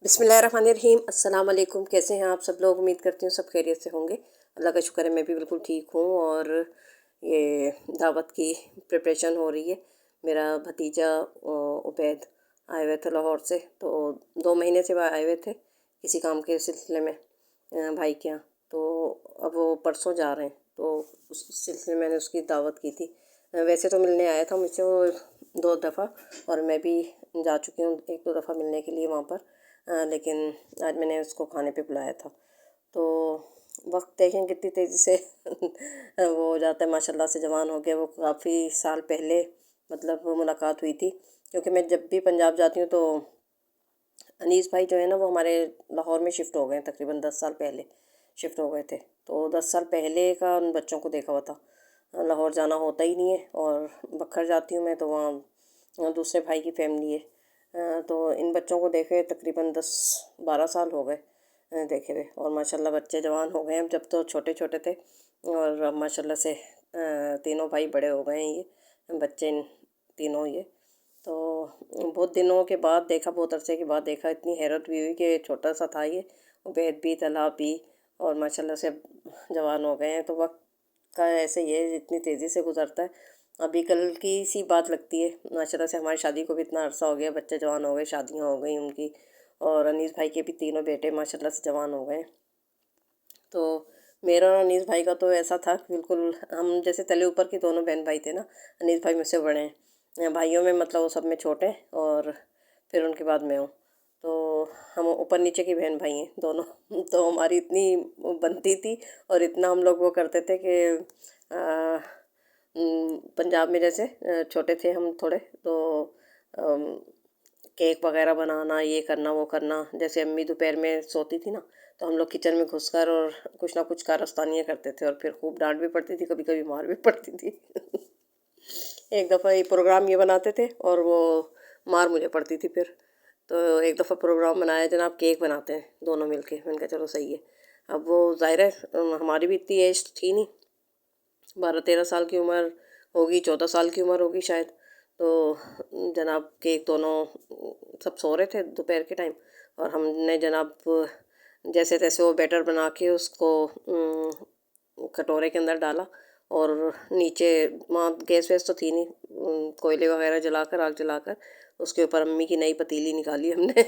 बिस्मिल्लाहिर्रहमानिर्रहीम। अस्सलाम वालेकुम। कैसे हैं आप सब लोग? उम्मीद करती हूँ सब खैरियत से होंगे। अल्लाह का शुक्र है मैं भी बिल्कुल ठीक हूँ। और ये दावत की प्रिपरेशन हो रही है। मेरा भतीजा उबैद आए हुए थे लाहौर से, तो 2 महीने से वह आए हुए थे किसी काम के सिलसिले में भाई के यहाँ। तो अब वो परसों जा रहे हैं, तो उस सिलसिले में मैंने उसकी दावत की थी। वैसे तो मिलने आया था मुझसे वो 2 दफ़ा, और मैं भी जा चुकी हूँ 1-2 दफ़ा मिलने के लिए वहाँ पर। लेकिन आज मैंने उसको खाने पे बुलाया था। तो वक्त देखें कितनी तेज़ी से वो हो जाता है, माशाल्लाह से जवान हो गया। वो काफ़ी साल पहले मतलब वो मुलाकात हुई थी, क्योंकि मैं जब भी पंजाब जाती हूँ तो अनीस भाई जो है ना वो हमारे लाहौर में शिफ्ट हो गए हैं, तकरीबन 10 साल पहले शिफ्ट हो गए थे। तो 10 साल पहले का उन बच्चों को देखा हुआ था। लाहौर जाना होता ही नहीं है, और बखर जाती हूँ मैं तो वहाँ दूसरे भाई की फैमिली है। तो इन बच्चों को देखे तकरीबन 10-12 साल हो गए देखे हुए। और माशाल्लाह बच्चे जवान हो गए हैं। जब तो छोटे छोटे थे, और अब माशाल्लाह से तीनों भाई बड़े हो गए हैं। ये बच्चे तीनों ये तो बहुत दिनों के बाद देखा, बहुत अरसे के बाद देखा। इतनी हैरत भी हुई कि छोटा सा था ये, उबैद भी, तालाब भी, और माशाल्लाह से जवान हो गए हैं। तो वक्त का ऐसे ही है, इतनी तेज़ी से गुजरता है। अभी कल की सी बात लगती है। माशाल्लाह से हमारी शादी को भी इतना अरसा हो गया, बच्चे जवान हो गए, शादियाँ हो गई उनकी। और अनीस भाई के भी तीनों बेटे माशाल्लाह से जवान हो गए। तो मेरा और अनीस भाई का तो ऐसा था कि बिल्कुल हम जैसे तले ऊपर के दोनों बहन भाई थे ना। अनीस भाई मुझसे बड़े हैं भाइयों में, मतलब वो सब में छोटे हैं, और फिर उनके बाद मैं हूँ। तो हम ऊपर नीचे की बहन भाई हैं दोनों। तो हमारी इतनी वो बनती थी, और इतना हम लोग वो करते थे कि पंजाब में जैसे छोटे थे हम थोड़े, तो केक वगैरह बनाना, ये करना वो करना। जैसे अम्मी दोपहर में सोती थी ना, तो हम लोग किचन में घुसकर और कुछ ना कुछ कारस्तानियाँ करते थे, और फिर खूब डांट भी पड़ती थी, कभी कभी मार भी पड़ती थी। एक दफ़ा ये प्रोग्राम ये बनाते थे, और वो मार मुझे पड़ती थी फिर। तो एक दफ़ा प्रोग्राम बनाया, जनाब केक बनाते हैं दोनों मिलके। मैंने कहा चलो सही है। अब वो ज़ाहिर है हमारी भी इतनी एज थी नहीं, 12-13 साल की उम्र होगी, 14 साल की उम्र होगी शायद। तो जनाब केक दोनों सब सो रहे थे दोपहर के टाइम, और हमने जनाब जैसे तैसे वो बैटर बना के उसको कटोरे के अंदर डाला। और नीचे वहाँ गैस वैस तो थी नहीं, कोयले वगैरह जलाकर, आग जलाकर उसके ऊपर अम्मी की नई पतीली निकाली हमने।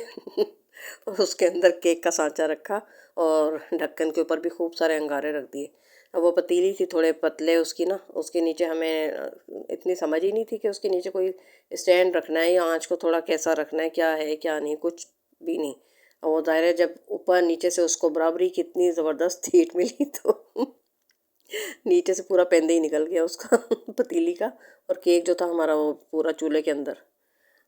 और उसके अंदर केक का सांचा रखा, और ढक्कन के ऊपर भी खूब सारे अंगारे रख दिए। अब वो पतीली थी थोड़े पतले उसकी ना, उसके नीचे हमें इतनी समझ ही नहीं थी कि उसके नीचे कोई स्टैंड रखना है, या आँच को थोड़ा कैसा रखना है क्या नहीं, कुछ भी नहीं। और वो ज़ाहिर है जब ऊपर नीचे से उसको बराबरी की इतनी ज़बरदस्त हीट मिली, तो नीचे से पूरा पेंदे ही निकल गया उसका पतीली का। और केक जो था हमारा वो पूरा चूल्हे के अंदर,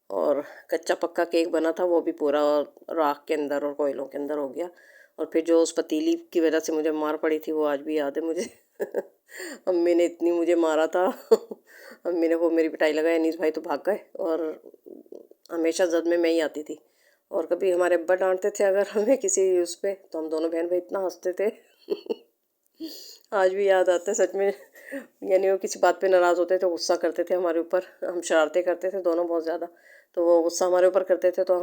और कच्चा पक्का केक बना था वो भी पूरा राख के अंदर और कोयलों के अंदर हो गया। और फिर जो उस पतीली की वजह से मुझे मार पड़ी थी वो आज भी याद है मुझे। अम्मी ने इतनी मुझे मारा था। अम्मी ने वो मेरी पिटाई लगाई, अनीस भाई तो भाग गए, और हमेशा जद में मैं ही आती थी। और कभी हमारे अब्बा डांटते थे अगर हमें किसी उस पे, तो हम दोनों बहन भाई इतना हंसते थे। आज भी याद आता है सच में। यानी वो किसी बात पे नाराज़ होते थे, गुस्सा करते थे हमारे ऊपर, हम शरारतें करते थे दोनों बहुत ज़्यादा। तो वो गुस्सा हमारे ऊपर करते थे, तो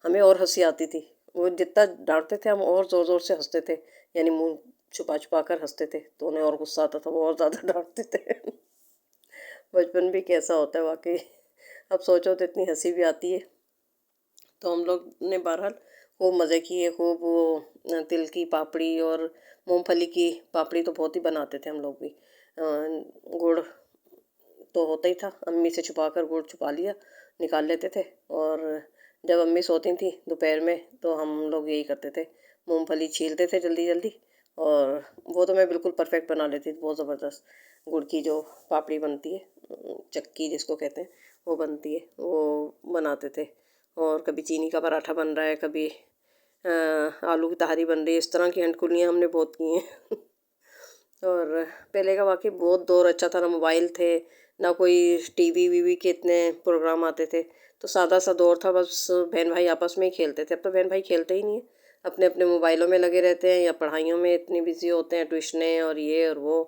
हमें और हंसी आती थी। वो जितना डांटते थे हम और ज़ोर ज़ोर से हंसते थे, यानी मुंह छुपा छुपा कर हंसते थे, तो उन्हें और गुस्सा आता था, वो और ज़्यादा डांटते थे। बचपन भी कैसा होता है वाकई। अब सोचो तो इतनी हंसी भी आती है। तो हम लोग ने बहरहाल खूब मज़े किए, खूब वो तिल की पापड़ी और मूंगफली की पापड़ी तो बहुत ही बनाते थे हम लोग भी। गुड़ तो होता ही था, अम्मी से छुपा कर गुड़ छुपा लिया, निकाल लेते थे। और जब अम्मी सोती थी दोपहर में, तो हम लोग यही करते थे, मूंगफली छीलते थे जल्दी जल्दी। और वो तो मैं बिल्कुल परफेक्ट बना लेती थी, बहुत ज़बरदस्त गुड़ की जो पापड़ी बनती है, चक्की जिसको कहते हैं, वो बनती है, वो बनाते थे। और कभी चीनी का पराठा बन रहा है, कभी आलू की तहारी बन रही है, इस तरह की हंटकुलियाँ हमने बहुत की हैं। और पहले का वाकई बहुत दौर अच्छा था, ना मोबाइल थे, ना कोई टीवी वीवी के इतने प्रोग्राम आते थे। तो सादा सा दौर था, बस बहन भाई आपस में ही खेलते थे। अब तो बहन भाई खेलते ही नहीं हैं, अपने अपने मोबाइलों में लगे रहते हैं, या पढ़ाइयों में इतनी बिजी होते हैं, ट्यूशनें और ये और वो।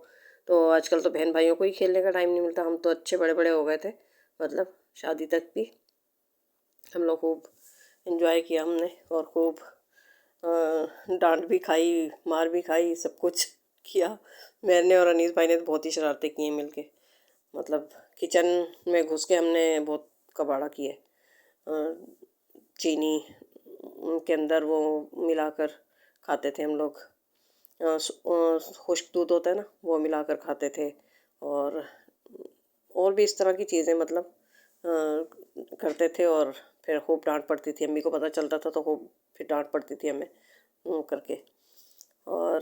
तो आजकल तो बहन भाइयों को ही खेलने का टाइम नहीं मिलता। हम तो अच्छे बड़े बड़े हो गए थे, मतलब शादी तक भी हम लोग खूब انجوائے کیا ہم نے، اور خوب ڈانٹ بھی کھائی، مار بھی کھائی، سب کچھ کیا۔ میں نے اور انیس بھائی نے تو بہت ہی شرارتیں کی ہیں مل کے، مطلب کچن میں گھس کے ہم نے بہت کباڑہ کیا ہے۔ چینی کے اندر وہ ملا کر کھاتے تھے ہم لوگ، خشک دودھ ہوتا ہے نا وہ ملا کر کھاتے تھے، اور بھی اس طرح کی چیزیں مطلب کرتے تھے، اور پھر خوب ڈانٹ پڑتی تھی، امی کو پتہ چلتا تھا تو خوب پھر ڈانٹ پڑتی تھی ہمیں کر کے، اور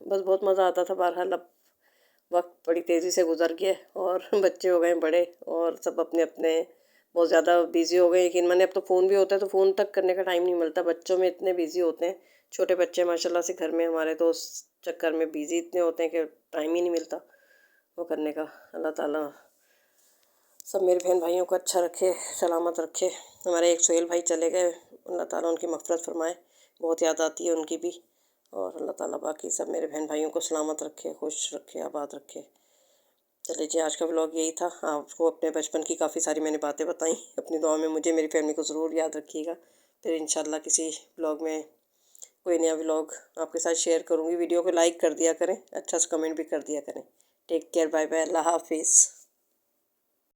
بس بہت مزہ آتا تھا۔ بہرحال اب وقت بڑی تیزی سے گزر گیا اور بچے ہو گئے ہیں بڑے، اور سب اپنے اپنے بہت زیادہ بیزی ہو گئے، یقین مانے اب تو فون بھی ہوتا ہے تو فون تک کرنے کا ٹائم نہیں ملتا، بچوں میں اتنے بیزی ہوتے ہیں، چھوٹے بچے ماشاء اللہ سے گھر میں ہمارے، تو اس چکر میں بیزی اتنے ہوتے ہیں کہ ٹائم ہی نہیں ملتا وہ کرنے کا۔ اللہ تعالیٰ سب میرے بہن بھائیوں کو اچھا رکھے، سلامت رکھے۔ ہمارے ایک سہیل بھائی چلے گئے، اللہ تعالیٰ ان کی مغفرت فرمائے، بہت یاد آتی ہے ان کی بھی، اور اللہ تعالیٰ باقی سب میرے بہن بھائیوں کو سلامت رکھے، خوش رکھے، آباد رکھے۔ چلے جی، آج کا ولاگ یہی تھا۔ آپ کو اپنے بچپن کی کافی ساری میں نے باتیں بتائیں، اپنی دعا میں مجھے، میری فیملی کو ضرور یاد رکھیے گا۔ پھر انشاءاللہ کسی ولاگ میں کوئی نیا ولاگ آپ کے ساتھ شیئر کروں گی۔ ویڈیو کو لائک کر دیا کریں، اچھا سا کمنٹ بھی کر دیا کریں۔ ٹیک کیئر، بائے بائے، اللہ حافظ۔